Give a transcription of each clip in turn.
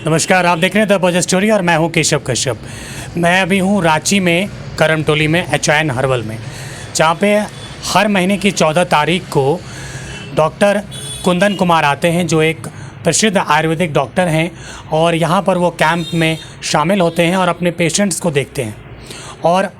नमस्कार, आप देख रहे हैं द बज स्टोरी और मैं हूं केशव कश्यप। मैं अभी हूं रांची में करमटोली में HIN हर्बल में, जहां पे हर महीने की 14 तारीख को डॉक्टर कुंदन कुमार आते हैं, जो एक प्रसिद्ध आयुर्वेदिक डॉक्टर हैं। और यहां पर वो कैंप में शामिल होते हैं और अपने पेशेंट्स को देखते हैं। और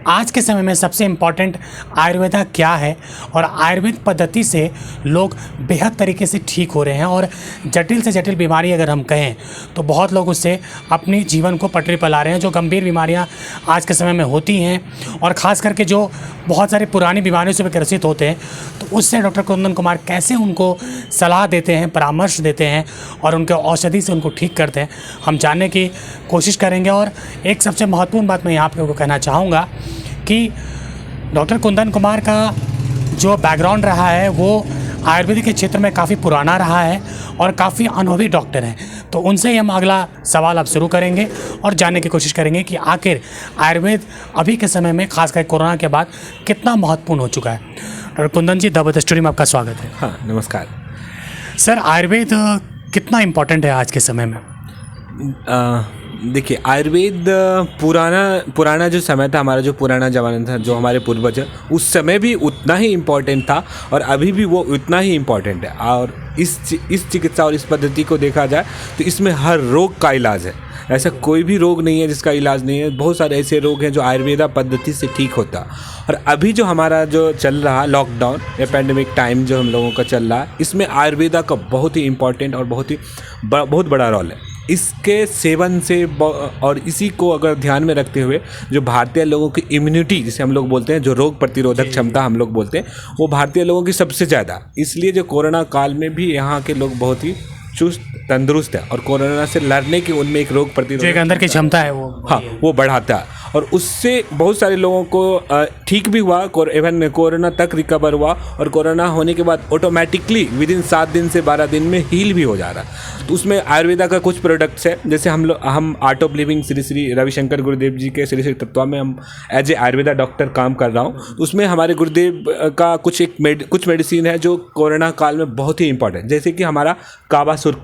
आज के समय में सबसे इम्पॉर्टेंट आयुर्वेदा क्या है और आयुर्वेद पद्धति से लोग बेहद तरीके से ठीक हो रहे हैं। और जटिल से जटिल बीमारी अगर हम कहें तो बहुत लोग उससे अपनी जीवन को पटरी पर ला रहे हैं। जो गंभीर बीमारियां आज के समय में होती हैं और ख़ास करके जो बहुत सारी पुरानी बीमारियों से भी ग्रसित होते हैं, तो उससे डॉक्टर कुंदन कुमार कैसे उनको सलाह देते हैं, परामर्श देते हैं और उनके औषधि से उनको ठीक करते हैं, हम जानने की कोशिश करेंगे। और एक सबसे महत्वपूर्ण बात मैं यहाँ पे कहना चाहूँगा कि डॉक्टर कुंदन कुमार का जो बैकग्राउंड रहा है वो आयुर्वेदिक के क्षेत्र में काफ़ी पुराना रहा है और काफ़ी अनुभवी डॉक्टर हैं। तो उनसे ही हम अगला सवाल अब शुरू करेंगे और जानने की कोशिश करेंगे कि आखिर आयुर्वेद अभी के समय में खासकर कोरोना के बाद कितना महत्वपूर्ण हो चुका है। डॉक्टर कुंदन जी, द बज स्टोरी में आपका स्वागत है। हाँ, नमस्कार सर, आयुर्वेद कितना इम्पोर्टेंट है आज के समय में? देखिए, आयुर्वेद पुराना जो समय था, हमारा जो पुराना ज़माना था, जो हमारे पूर्वज है, उस समय भी उतना ही इम्पोर्टेंट था और अभी भी वो उतना ही इम्पोर्टेंट है। और इस चिकित्सा और इस पद्धति को देखा जाए तो इसमें हर रोग का इलाज है। ऐसा कोई भी रोग नहीं है जिसका इलाज नहीं है। बहुत सारे ऐसे रोग हैं जो आयुर्वेदा पद्धति से ठीक होता। और अभी जो हमारा जो चल रहा लॉकडाउन या पैंडेमिक टाइम जो हम लोगों का चल रहा है, इसमें आयुर्वेदा का बहुत ही इम्पोर्टेंट और बहुत बड़ा रोल है। इसके सेवन से और इसी को अगर ध्यान में रखते हुए जो भारतीय लोगों की इम्यूनिटी, जिसे हम लोग बोलते हैं, जो रोग प्रतिरोधक क्षमता हम लोग बोलते हैं, वो भारतीय लोगों की सबसे ज़्यादा। इसलिए जो कोरोना काल में भी यहाँ के लोग बहुत ही चुस्त तंदुरुस्त है और कोरोना से लड़ने की उनमें एक रोग प्रतिरोधक जो अंदर की क्षमता है वो बढ़ाता है। और उससे बहुत सारे लोगों को ठीक भी हुआ, इवन कोरोना तक रिकवर हुआ। और कोरोना होने के बाद ऑटोमेटिकली विदिन 7 दिन से 12 दिन में हील भी हो जा रहा। तो उसमें आयुर्वेदा का कुछ प्रोडक्ट्स है, जैसे हम art of living Shri Shri Ravishankar गुरुदेव जी के श्री श्री तत्वा में हम एज ए आयुर्वेदा डॉक्टर काम कर रहा हूँ। तो उसमें हमारे गुरुदेव का कुछ मेडिसिन है जो कोरोना काल में बहुत ही इंपॉर्टेंट, जैसे कि हमारा काबासुर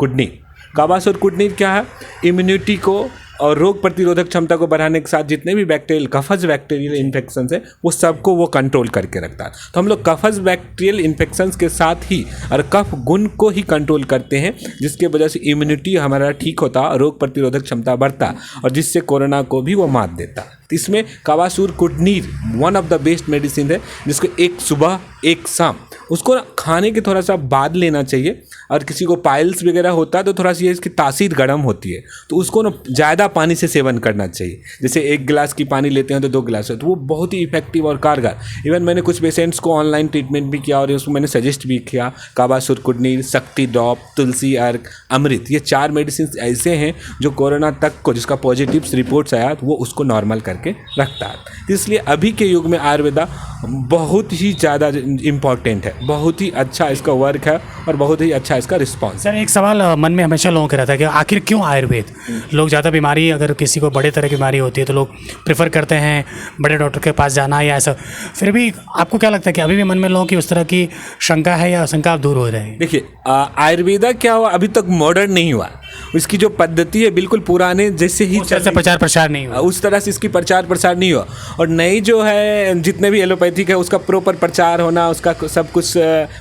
कुडनी क्या है, इम्यूनिटी को और रोग प्रतिरोधक क्षमता को बढ़ाने के साथ जितने भी कफज बैक्टीरियल इन्फेक्शन है वो सबको वो कंट्रोल करके रखता है। तो हम लोग कफज बैक्टीरियल इन्फेक्शन के साथ ही और कफ गुण को ही कंट्रोल करते हैं, जिसके वजह से इम्यूनिटी हमारा ठीक होता, रोग प्रतिरोधक क्षमता बढ़ता और जिससे कोरोना को भी वो मात देता। तो इसमें Kabasura Kudineer one of the best medicine है, जिसको एक सुबह एक शाम उसको खाने के थोड़ा सा बाद लेना चाहिए। और किसी को पाइल्स वगैरह होता है तो थोड़ा सा इसकी तासीर गर्म होती है, तो उसको ना ज़्यादा पानी से सेवन करना चाहिए। जैसे 1 गिलास की पानी लेते हैं तो 2 गिलास है, तो वो बहुत ही इफेक्टिव और कारगर। इवन मैंने कुछ पेशेंट्स को ऑनलाइन ट्रीटमेंट भी किया और उसको मैंने सजेस्ट भी किया। काबासुर कुडनीर, शक्ति ड्रॉप, तुलसी अर्क, अमृत, ये 4 मेडिसिन ऐसे हैं जो कोरोना तक को जिसका पॉजिटिव रिपोर्ट्स आया तो वो उसको नॉर्मल करके रखता है। इसलिए अभी के युग में आयुर्वेदा बहुत ही ज़्यादा इम्पॉर्टेंट है, बहुत ही अच्छा इसका वर्क है और बहुत ही अच्छा इसका रिस्पॉन्स। सर, एक सवाल मन में हमेशा लोगों का रहता है कि आखिर क्यों आयुर्वेद? लोग ज़्यादा बीमारी, अगर किसी को बड़े तरह की बीमारी होती है तो लोग प्रेफर करते हैं बड़े डॉक्टर के पास जाना या ऐसा। फिर भी आपको क्या लगता है कि अभी भी मन में लोगों की उस तरह की शंका है या आशंका दूर हो रही है? देखिए, आयुर्वेदा क्या हुआ, अभी तक मॉडर्न नहीं हुआ। इसकी जो पद्धति है बिल्कुल पुराने जैसे ही प्रचार प्रसार नहीं हुआ, उस तरह से इसकी प्रचार प्रसार नहीं हुआ। और नई जो है जितने भी एलोपैथिक है उसका प्रॉपर प्रचार होना, उसका सब कुछ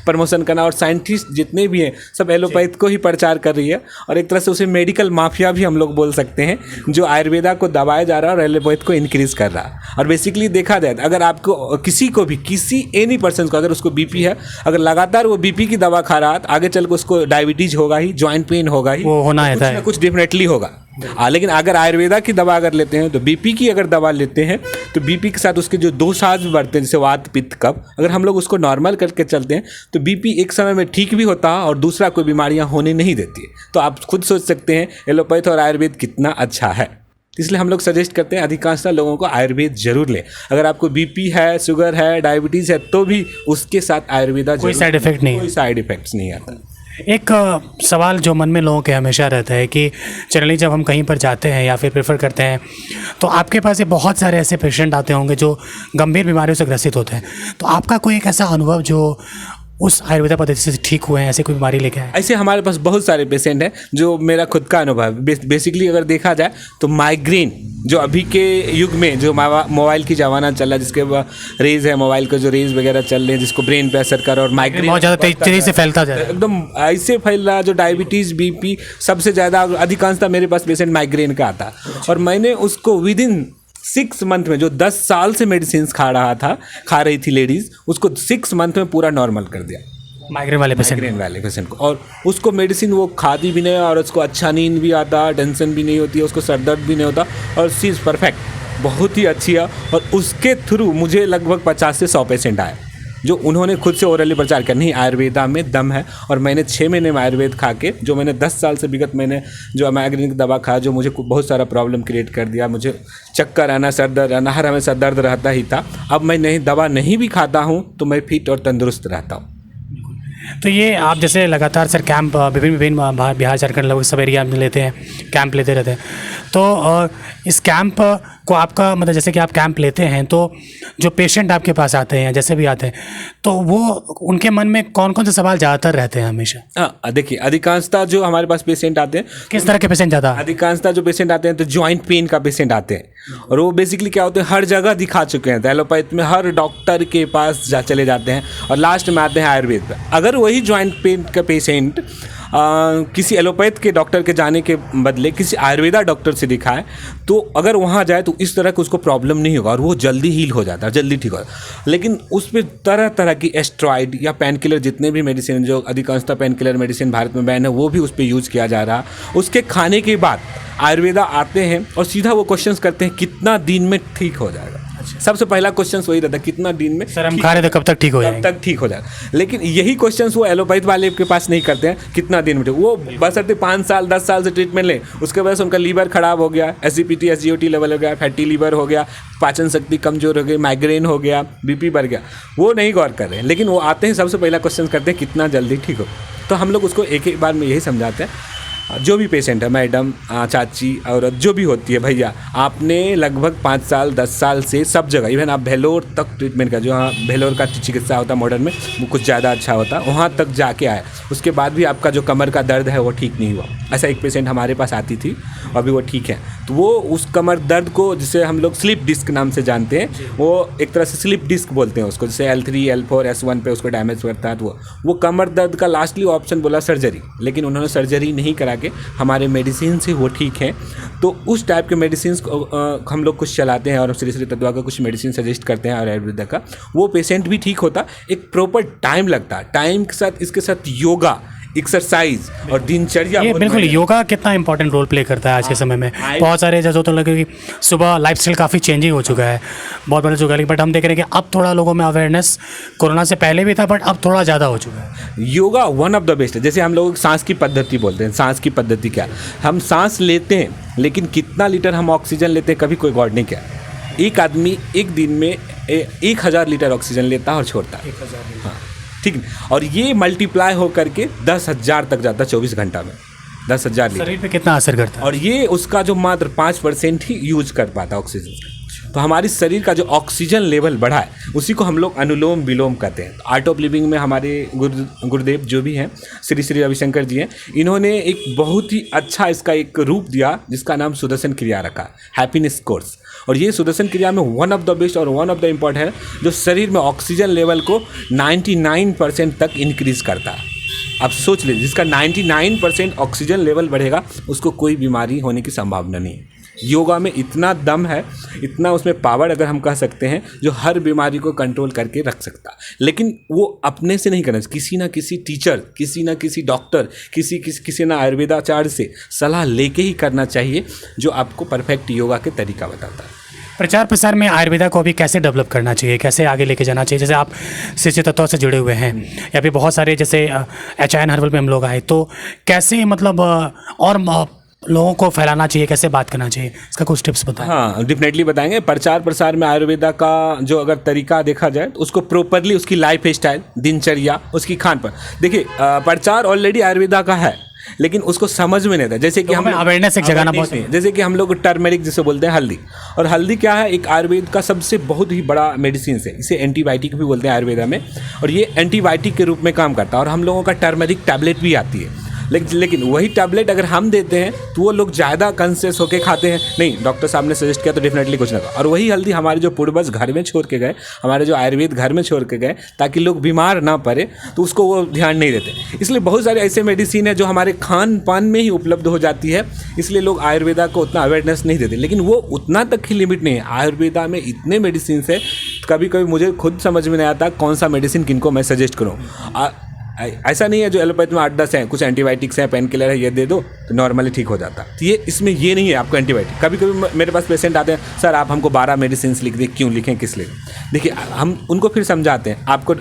प्रमोशन करना, और साइंटिस्ट जितने भी हैं सब एलोपैथ को ही प्रचार कर रही है। और एक तरह से उसे मेडिकल माफिया भी हम लोग बोल सकते हैं, जो आयुर्वेदा को दबाया जा रहा है और एलोपैथ को इंक्रीज कर रहा है। और बेसिकली देखा जाए अगर आपको किसी एनी पर्सन को अगर उसको बीपी है, अगर लगातार वो बीपी की दवा खा रहा है, आगे चल के उसको डायबिटीज होगा ही, ज्वाइंट पेन होगा ही, वो होना है कुछ डेफिनेटली होगा। लेकिन अगर आयुर्वेदा की दवा अगर लेते हैं तो बीपी की अगर दवा लेते हैं तो बीपी के साथ उसके जो दोषाज बढ़ते हैं, जैसे वात पित्त कफ, अगर हम लोग उसको नॉर्मल करके चलते हैं तो बीपी एक समय में ठीक भी होता है और दूसरा कोई बीमारियां होने नहीं देती है। तो आप खुद सोच सकते हैं एलोपैथ और आयुर्वेद कितना अच्छा है। इसलिए हम लोग सजेस्ट करते हैं अधिकांशतः लोगों को आयुर्वेद जरूर लें। अगर आपको बीपी है, शुगर है, डायबिटीज़ है, तो भी उसके साथ आयुर्वेदा कोई साइड इफेक्ट नहीं, कोई साइड इफेक्ट्स नहीं आता। एक सवाल जो मन में लोगों के हमेशा रहता है कि जनरली जब हम कहीं पर जाते हैं या फिर प्रेफर करते हैं तो आपके पास ये बहुत सारे ऐसे पेशेंट आते होंगे जो गंभीर बीमारियों से ग्रसित होते हैं, तो आपका कोई एक ऐसा अनुभव जो उस आयुर्वेदा पद्धति से ठीक हुए हैं, ऐसे कोई बीमारी लेके आए? ऐसे हमारे पास बहुत सारे पेशेंट हैं जो मेरा खुद का अनुभव है। बेसिकली अगर देखा जाए तो माइग्रेन जो अभी के युग में जो मोबाइल की जमाना चल रहा है, जिसके रेज है मोबाइल के, जो रेज वगैरह चल रहे हैं जिसको ब्रेन पे असर कर, और माइग्रेन बहुत ज़्यादा तेज़ी से फैलता जा रहा है। एकदम ऐसे फैल रहा है, जो डायबिटीज़ बीपी सबसे ज़्यादा अधिकांशतः मेरे पास पेशेंट माइग्रेन का आता है। और मैंने उसको विद इन 6 मंथ में, जो 10 साल से मेडिसिन खा रही थी लेडीज़, उसको 6 मंथ में पूरा नॉर्मल कर दिया माइग्रेन वाले पेशेंट को। और उसको मेडिसिन वो खाती भी नहीं, और उसको अच्छा नींद भी आता, टेंशन भी नहीं होती है, उसको सर दर्द भी नहीं होता, और सी इज़ परफेक्ट, बहुत ही अच्छी है। और उसके थ्रू मुझे लगभग 50 से 100 पेशेंट आए जो उन्होंने खुद से ओरली प्रचार किया, नहीं आयुर्वेदा में दम है। और मैंने 6 महीने में आयुर्वेद खा के, जो मैंने 10 साल से विगत मैंने जो माइग्रेन की दवा खाया, जो मुझे बहुत सारा प्रॉब्लम क्रिएट कर दिया, मुझे चक्कर आना, सर दर्द आना, हर हमेशा दर्द रहता ही था। अब मैं दवा नहीं भी खाता हूँ तो मैं फिट और तंदुरुस्त रहता हूँ। तो ये आप जैसे लगातार सर कैंप विभिन्न बिहार झारखंड लगभग सब एरिया में लेते हैं, कैंप लेते रहते हैं, तो इस कैंप को आपका मतलब जैसे कि आप कैंप लेते हैं तो जो पेशेंट आपके पास आते हैं या जैसे भी आते हैं, तो वो उनके मन में कौन कौन से सवाल ज़्यादातर रहते हैं हमेशा? हाँ, देखिए अधिकांशतः जो हमारे पास पेशेंट आते हैं, किस तरह के पेशेंट ज़्यादा? अधिकांशतः जो पेशेंट आते हैं तो जॉइंट पेन का पेशेंट आते हैं, और वो बेसिकली क्या होते हैं, हर जगह दिखा चुके हैं, तो एलोपैथ में हर डॉक्टर के पास चले जाते हैं, और लास्ट में आते हैं आयुर्वेद पर। अगर वही जॉइंट पेन का पेशेंट किसी एलोपैथ के डॉक्टर के जाने के बदले किसी आयुर्वेदा डॉक्टर से दिखाए, तो अगर वहाँ जाए तो इस तरह का उसको प्रॉब्लम नहीं होगा, और वो जल्दी हील हो जाता है, जल्दी ठीक होता है। लेकिन उस पर तरह तरह की एस्ट्रॉइड या पेन किलर, जितने भी मेडिसिन, जो अधिकांशतः पेन किलर मेडिसिन भारत में बैन है, वो भी उस पर यूज़ किया जा रहा। उसके खाने के बाद आयुर्वेदा आते हैं और सीधा वो क्वेश्चंस करते हैं कितना दिन में ठीक हो जाएगा। सबसे पहला क्वेश्चन वही रहता है, कितना दिन में सर हम खा रहे थे कब तक ठीक हो जाएगा? कब तक ठीक हो जाएगा। लेकिन यही क्वेश्चंस वो एलोपैथ वाले के पास नहीं करते हैं, कितना दिन में ठीक। वो बशर्ते 5 साल 10 साल से ट्रीटमेंट लें, उसके वजह से उनका लीवर खराब हो गया, एसिडिटी एसजीओटी लेवल हो गया, फैटी लीवर हो गया, पाचन शक्ति कमजोर हो गई, माइग्रेन हो गया, बीपी बढ़ गया, वो नहीं गौर कर रहे हैं। लेकिन वो आते हैं, सबसे पहला क्वेश्चन करते हैं कितना जल्दी ठीक हो। तो हम लोग उसको एक बार में यही समझाते हैं, जो भी पेशेंट है, मैडम, चाची, औरत, जो भी होती है, भैया आपने लगभग 5 साल 10 साल से सब जगह, इवन आप भेलोर तक ट्रीटमेंट का, जो हाँ भेलोर का चिकित्सा होता है मॉडर्न में, वो कुछ ज़्यादा अच्छा होता है, वहाँ तक जाके आए, उसके बाद भी आपका जो कमर का दर्द है वो ठीक नहीं हुआ। ऐसा एक पेशेंट हमारे पास आती थी, अभी वो ठीक है। तो वो उस कमर दर्द को, जिसे हम लोग स्लिप डिस्क नाम से जानते हैं, वो एक तरह से स्लिप डिस्क बोलते हैं उसको, जैसे L3 L4 S1 पे उसको डैमेज करता है, तो वो कमर दर्द का लास्टली ऑप्शन बोला सर्जरी, लेकिन उन्होंने सर्जरी नहीं करा के हमारे मेडिसिन से वो ठीक है। तो उस टाइप के मेडिसिन हम लोग कुछ चलाते हैं, और श्री श्री तत्वा का कुछ मेडिसिन सजेस्ट करते हैं, और आयुर्वेदा का वो पेशेंट भी ठीक होता। एक प्रॉपर टाइम लगता है, टाइम के साथ इसके साथ योगा, एक्सरसाइज और दिनचर्या। ये बिल्कुल, योगा कितना इंपॉर्टेंट रोल प्ले करता है आज के समय में। बहुत सारे जैसे तो लगे कि सुबह लाइफस्टाइल काफ़ी चेंजिंग हो चुका है, बहुत बड़ा चुका है, बट हम देख रहे हैं कि अब थोड़ा लोगों में अवेयरनेस कोरोना से पहले भी था, बट अब थोड़ा ज़्यादा हो चुका है। Yoga one of the best है। जैसे हम लोग सांस की पद्धति बोलते हैं, सांस की पद्धति क्या, हम सांस लेते हैं, लेकिन कितना लीटर हम ऑक्सीजन लेते हैं कभी कोई गौर नहीं किया। एक आदमी एक दिन में 1000 लीटर ऑक्सीजन लेता है और छोड़ता है, हाँ ठीक है। और ये मल्टीप्लाई हो करके 10,000 तक जाता है 24 घंटा में, 10,000 लीटर। शरीर पे कितना असर करता है? और ये उसका जो मात्र 5% ही यूज कर पाता है ऑक्सीजन। तो हमारी शरीर का जो ऑक्सीजन लेवल बढ़ा है, उसी को हम लोग अनुलोम विलोम कहते हैं। आर्ट ऑफ लिविंग में हमारे गुरुदेव जो भी हैं, श्री श्री रविशंकर जी हैं, इन्होंने एक बहुत ही अच्छा इसका एक रूप दिया, जिसका नाम सुदर्शन क्रिया रखा, हैप्पीनेस कोर्स। और ये सुदर्शन क्रिया में वन ऑफ द बेस्ट और वन ऑफ द इम्पॉर्टेंट है, जो शरीर में ऑक्सीजन लेवल को 99% तक इंक्रीज करता है। अब सोच लीजिए, जिसका 99% ऑक्सीजन लेवल बढ़ेगा, उसको कोई बीमारी होने की संभावना नहीं है। योगा में इतना दम है, इतना उसमें पावर अगर हम कह सकते हैं, जो हर बीमारी को कंट्रोल करके रख सकता। लेकिन वो अपने से नहीं करना, किसी ना किसी टीचर, किसी ना किसी डॉक्टर, किसी ना आयुर्वेदाचार्य से सलाह लेके ही करना चाहिए, जो आपको परफेक्ट योगा के तरीका बताता है। प्रचार प्रसार में आयुर्वेदा को अभी कैसे डेवलप करना चाहिए, कैसे आगे लेके जाना चाहिए? जैसे आप श्री तत्व से जुड़े हुए हैं, या फिर बहुत सारे जैसे HIN हर्बल में हम लोग आए, तो कैसे मतलब और लोगों को फैलाना चाहिए, कैसे बात करना चाहिए, इसका कुछ टिप्स बताएं। हाँ, डेफिनेटली बताएंगे। प्रचार प्रसार में आयुर्वेदा का जो अगर तरीका देखा जाए, तो उसको प्रॉपरली उसकी लाइफ स्टाइल, दिनचर्या, उसकी खान पान, देखिए प्रचार ऑलरेडी आयुर्वेदा का है, लेकिन उसको समझ में नहीं आता। जैसे कि हमें अवेयरनेस एक जगाना बहुत नहीं, जैसे कि हम लोग टर्मेरिक जिसे बोलते हैं हल्दी, और हल्दी क्या है, एक आयुर्वेद का सबसे बहुत ही बड़ा मेडिसिन है। इसे एंटीबायोटिक भी बोलते हैं आयुर्वेदा में, और ये एंटीबायोटिक के रूप में काम करता है। और हम लोगों का टर्मेरिक टैबलेट भी आती है, लेकिन वही टैबलेट अगर हम देते हैं तो वो लोग ज़्यादा कॉन्शियस होकर खाते हैं, नहीं डॉक्टर साहब ने सजेस्ट किया तो डेफिनेटली कुछ ना। और वही हल्दी हमारे जो पूर्वज घर में छोड़ के गए, हमारे जो आयुर्वेद घर में छोड़ के गए ताकि लोग बीमार ना पड़े, तो उसको वो ध्यान नहीं देते। इसलिए बहुत सारे ऐसे मेडिसिन है जो हमारे खान पान में ही उपलब्ध हो जाती है, इसलिए लोग आयुर्वेदा को उतना अवेयरनेस नहीं देते। लेकिन वो उतना तक ही लिमिट नहीं है, आयुर्वेदा में इतने मेडिसिन है, कभी कभी मुझे खुद समझ में नहीं आता कौन सा मेडिसिन किनको मैं सजेस्ट करूँ। ऐसा नहीं है जो एलोपैथ में 8-10 हैं, कुछ एंटीबायोटिक्स हैं, पेन किलर है, ये दे दो तो नॉर्मली ठीक हो जाता। तो ये इसमें ये नहीं है आपको एंटीबायोटिक। कभी कभी मेरे पास पेशेंट आते हैं, सर आप हमको 12 मेडिसिन लिख दें, क्यों लिखें, किस लिए? देखिए हम उनको फिर समझाते हैं, आपको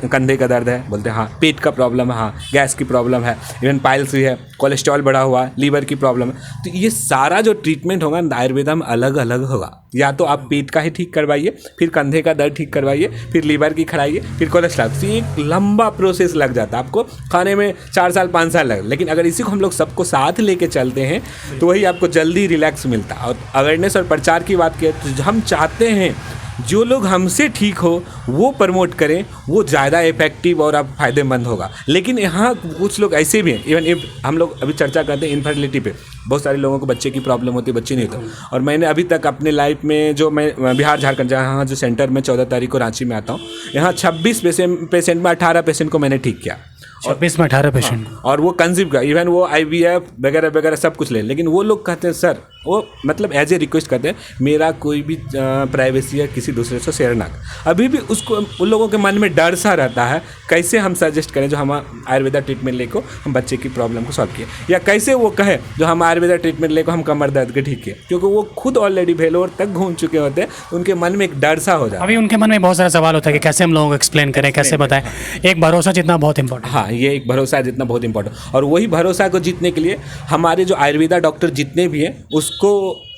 कंधे का दर्द है, बोलते हैं हाँ, पेट का प्रॉब्लम है, हाँ, गैस की प्रॉब्लम है, इवन पाइल्स भी है, कोलेस्ट्रॉल बढ़ा हुआ है, लीवर की प्रॉब्लम है। तो ये सारा जो ट्रीटमेंट होगा आयुर्वेदा में अलग अलग होगा। या तो आप पेट का ही ठीक करवाइए, फिर कंधे का दर्द ठीक करवाइए, फिर लीवर की खड़ाइए, फिर कोलेस्ट्रॉल। तो एक लंबा प्रोसेस लग जाता है, आपको खाने में 4 साल 5 साल लगे। लेकिन अगर इसी को हम लोग सबको साथ लेके चलते हैं तो वही आपको जल्दी रिलैक्स मिलता है। और अवेयरनेस और प्रचार की बात करें तो हम चाहते हैं जो लोग हमसे ठीक हो वो प्रमोट करें, वो ज़्यादा इफेक्टिव और अब फायदेमंद होगा। लेकिन यहाँ कुछ लोग ऐसे भी हैं, इवन हम लोग अभी चर्चा करते हैं इनफर्टिलिटी पे, बहुत सारे लोगों को बच्चे की प्रॉब्लम होती है, बच्चे नहीं होते। और मैंने अभी तक अपने लाइफ में जो मैं बिहार झारखंड जहाँ जो सेंटर में 14 तारीख को रांची में आता हूँ, यहाँ 26 पेशेंट में 18 पेशेंट को मैंने ठीक किया। 26 में 18 पेशेंट, और वो कंसीव का, इवन वो IVF वगैरह वगैरह सब कुछ ले। लेकिन वो लोग कहते हैं सर, वो मतलब एज ए रिक्वेस्ट करते हैं, मेरा कोई भी प्राइवेसी है किसी दूसरे से शेयर ना कर। अभी भी उसको उन लोगों के मन में डर सा रहता है, कैसे हम सजेस्ट करें जो हम आयुर्वेदा ट्रीटमेंट लेको हम बच्चे की प्रॉब्लम को सॉल्व किए, या कैसे वो कहे जो हम आयुर्वेदा ट्रीटमेंट लेको हम कमर दर्द के ठीक किए, क्योंकि वो खुद ऑलरेडी भेलोर तक घूम चुके होते हैं, तो उनके मन में एक डर सा हो जाता है। अभी उनके मन में बहुत सारा सवाल होता है कि कैसे हम लोगों को एक्सप्लेन करें, कैसे बताएं। एक भरोसा जितना बहुत इंपॉर्टेंट। हाँ, ये एक भरोसा जितना बहुत इंपॉर्टेंट। और वही भरोसा को जीतने के लिए हमारे जो आयुर्वेदा डॉक्टर जितने भी हैं, उसको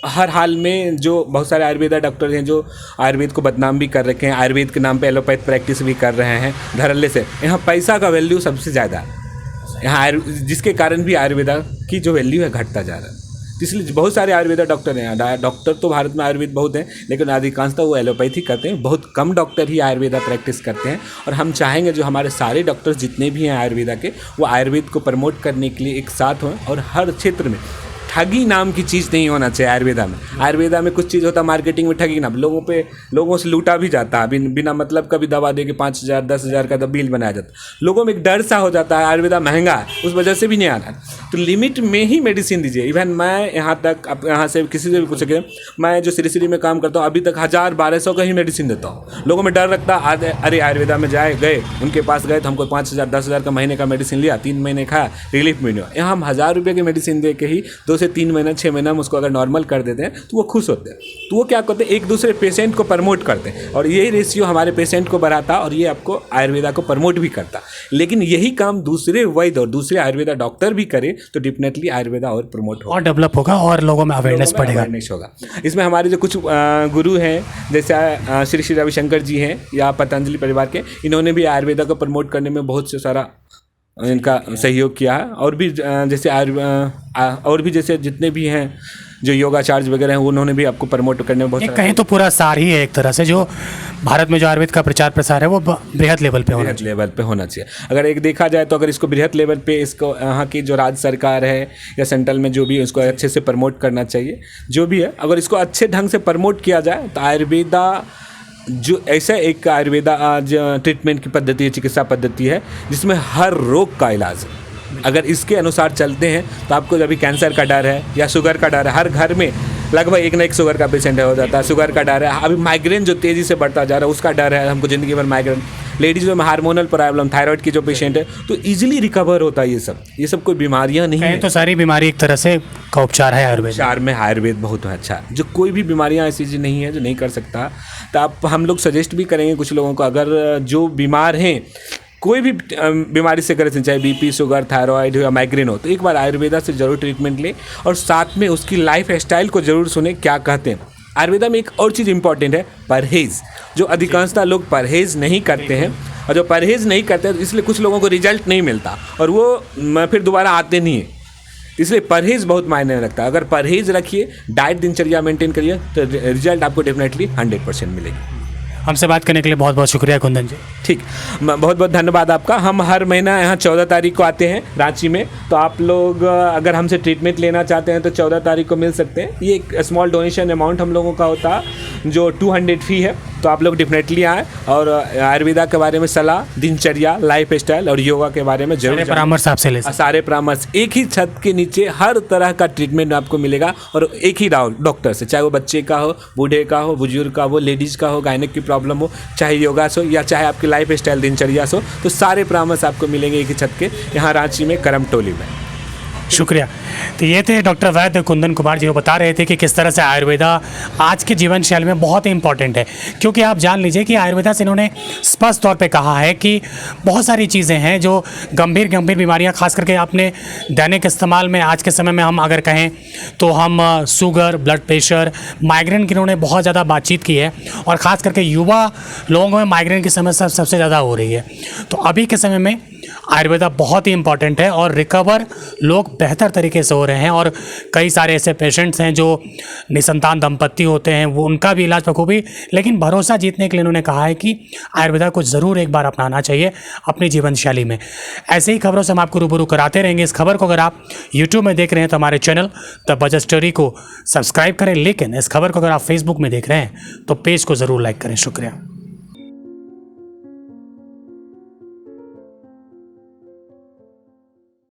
हर हाल में जो बहुत सारे आयुर्वेदा डॉक्टर हैं जो आयुर्वेद को बदनाम भी कर रखे हैं, आयुर्वेद के नाम पे एलोपैथ प्रैक्टिस भी कर रहे हैं धड़ल्ले से। यहाँ पैसा का वैल्यू सबसे ज़्यादा है यहाँ, जिसके कारण भी आयुर्वेदा की जो वैल्यू है घटता जा रहा है। इसलिए बहुत सारे आयुर्वेदा डॉक्टर हैं। डॉक्टर तो भारत में आयुर्वेद बहुत हैं, लेकिन अधिकांशतः वो एलोपैथी करते हैं। बहुत कम डॉक्टर ही आयुर्वेदा प्रैक्टिस करते हैं। और हम चाहेंगे जो हमारे सारे डॉक्टर्स जितने भी हैं आयुर्वेदा के, वो आयुर्वेद को प्रमोट करने के लिए एक साथ हों। और हर क्षेत्र में ठगी नाम की चीज़ नहीं होना चाहिए आयुर्वेदा में। आयुर्वेदा में कुछ चीज़ होता है मार्केटिंग में ठगी नाम, लोगों से लूटा भी जाता है, बिना मतलब का भी दवा दे के 5,000 10,000 का बिल बनाया जाता है। लोगों में एक डर सा हो जाता है, आयुर्वेदा महंगा है, उस वजह से भी नहीं आना। तो लिमिट में ही मेडिसिन दीजिए। इवन मैं यहाँ तक अब यहाँ से किसी से भी पूछ सके, मैं जो श्री में काम करता हूँ अभी तक 1000-1200 का ही मेडिसिन देता हूँ। लोगों में डर रखता है, अरे आयुर्वेदा में गए उनके पास गए तो हमको 5,000-10,000 का महीने का मेडिसिन लिया, 3 महीने खाया, रिलीफ मिल गया। यहाँ हम 1000 रुपये की मेडिसिन दे के ही 2 से 3 महीना 6 महीना हम उसको अगर नॉर्मल कर देते हैं तो वो खुश होते हैं। तो वो क्या करते हैं, एक दूसरे पेशेंट को प्रमोट करते हैं, और यही रेशियो हमारे पेशेंट को बढ़ाता और ये आपको आयुर्वेदा को प्रमोट भी करता। लेकिन यही काम दूसरे वैद्य और दूसरे आयुर्वेदा डॉक्टर भी करें तो डेफिनेटली आयुर्वेदा और प्रमोट होगा, और डेवलप होगा, और लोगों में अवेयरनेस बढ़ेगा, होगा। इसमें हमारे जो कुछ गुरु हैं, जैसे श्री रविशंकर जी हैं या पतंजलि परिवार के, इन्होंने भी आयुर्वेदा को प्रमोट करने में बहुत से सारा इनका सहयोग किया है। और भी जैसे जितने भी हैं जो योगाचार्य वगैरह हैं, उन्होंने भी आपको प्रमोट करने में बहुत कहीं तो पूरा सार ही है एक तरह से। जो भारत में जो आयुर्वेद का प्रचार प्रसार है वो बृहद लेवल पे होना चाहिए। अगर एक देखा जाए तो अगर इसको बृहद लेवल पे इसको यहाँ की जो राज्य सरकार है या सेंट्रल में जो भी है उसको अच्छे से प्रमोट करना चाहिए। जो भी है अगर इसको अच्छे ढंग से प्रमोट किया जाए तो आयुर्वेदा जो ऐसा एक आयुर्वेदा आज ट्रीटमेंट की पद्धति है, चिकित्सा पद्धति है जिसमें हर रोग का इलाज है। अगर इसके अनुसार चलते हैं तो आपको अभी कैंसर का डर है या शुगर का डर है, हर घर में लगभग एक ना एक शुगर का पेशेंट हो जाता है। शुगर का डर है, अभी माइग्रेन जो तेज़ी से बढ़ता जा रहा है उसका डर है हमको ज़िंदगी भर माइग्रेन। लेडीज़ में हार्मोनल प्रॉब्लम, थायराइड की जो पेशेंट है तो इजीली रिकवर होता है। ये सब कोई बीमारियां नहीं है, तो सारी बीमारी एक तरह से का उपचार है आयुर्वेद। उपचार में आयुर्वेद बहुत अच्छा है। जो कोई भी बीमारियां ऐसी चीज़ नहीं है जो नहीं कर सकता। तो आप हम लोग सजेस्ट भी करेंगे कुछ लोगों को, अगर जो बीमार हैं कोई भी बीमारी से करें, चाहे BP, शुगर, थायराइड हो या माइग्रेन हो, तो एक बार आयुर्वेदा से ज़रूर ट्रीटमेंट लें और साथ में उसकी लाइफ स्टाइल को ज़रूर सुने क्या कहते हैं। आयुर्वेदा में एक और चीज़ इंपॉर्टेंट है, परहेज़। जो अधिकांशतः लोग परहेज़ नहीं करते हैं और जो परहेज़ नहीं करते इसलिए कुछ लोगों को रिजल्ट नहीं मिलता और वो फिर दोबारा आते नहीं है। इसलिए परहेज़ बहुत मायने रखता है। अगर परहेज़ रखिए, डाइट दिनचर्या मेंटेन करिए तो रिजल्ट आपको डेफिनेटली 100% मिलेगी। हमसे बात करने के लिए बहुत बहुत शुक्रिया कुंदन जी। ठीक, बहुत बहुत धन्यवाद आपका। हम हर महीना यहाँ 14 तारीख को आते हैं रांची में, तो आप लोग अगर हमसे ट्रीटमेंट लेना चाहते हैं तो 14 तारीख को मिल सकते हैं। ये एक स्मॉल डोनेशन अमाउंट हम लोगों का होता है जो 200 फ़ी है, तो आप लोग डेफिनेटली आएँ और आयुर्वेदा के बारे में सलाह, दिनचर्या, लाइफ स्टाइल और योगा के बारे में जरूर परामर्श आपसे ले। सारे परामर्श एक ही छत के नीचे हर तरह का ट्रीटमेंट आपको मिलेगा और एक ही डॉक्टर से, चाहे वो बच्चे का हो, बूढ़े का हो, बुजुर्ग का हो, लेडीज़ का हो, गायनिक की प्रॉब्लम हो, चाहे योगा से हो या चाहे आपकी लाइफ स्टाइल दिनचर्या से हो, तो सारे परामर्श आपको मिलेंगे एक ही छत के यहाँ रांची में करमटोली में। शुक्रिया। तो ये थे डॉक्टर वैद्य कुंदन कुमार जी, वो बता रहे थे कि किस तरह से आयुर्वेदा आज के जीवन शैली में बहुत ही इंपॉर्टेंट है, क्योंकि आप जान लीजिए कि आयुर्वेदा से इन्होंने स्पष्ट तौर पे कहा है कि बहुत सारी चीज़ें हैं जो गंभीर बीमारियां, खास करके आपने दैनिक इस्तेमाल में आज के समय में हम अगर कहें तो हम शुगर, ब्लड प्रेशर, माइग्रेन की इन्होंने बहुत ज़्यादा बातचीत की है और ख़ास करके युवा लोगों में माइग्रेन की समस्या सबसे ज़्यादा हो रही है। तो अभी के समय में आयुर्वेदा बहुत ही इंपॉर्टेंट है और रिकवर लोग बेहतर तरीके से हो रहे हैं और कई सारे ऐसे पेशेंट्स हैं जो निसंतान दंपत्ति होते हैं, वो उनका भी इलाज बखूबी, लेकिन भरोसा जीतने के लिए उन्होंने कहा है कि आयुर्वेदा को ज़रूर एक बार अपनाना चाहिए अपनी जीवन शैली में। ऐसे ही खबरों से हम आपको रूबरू कराते रहेंगे। इस खबर को अगर आप यूट्यूब में देख रहे हैं तो हमारे चैनल द बजट स्टोरी को सब्सक्राइब करें, लेकिन इस खबर को अगर आप फेसबुक में देख रहे हैं तो पेज को ज़रूर लाइक करें। शुक्रिया।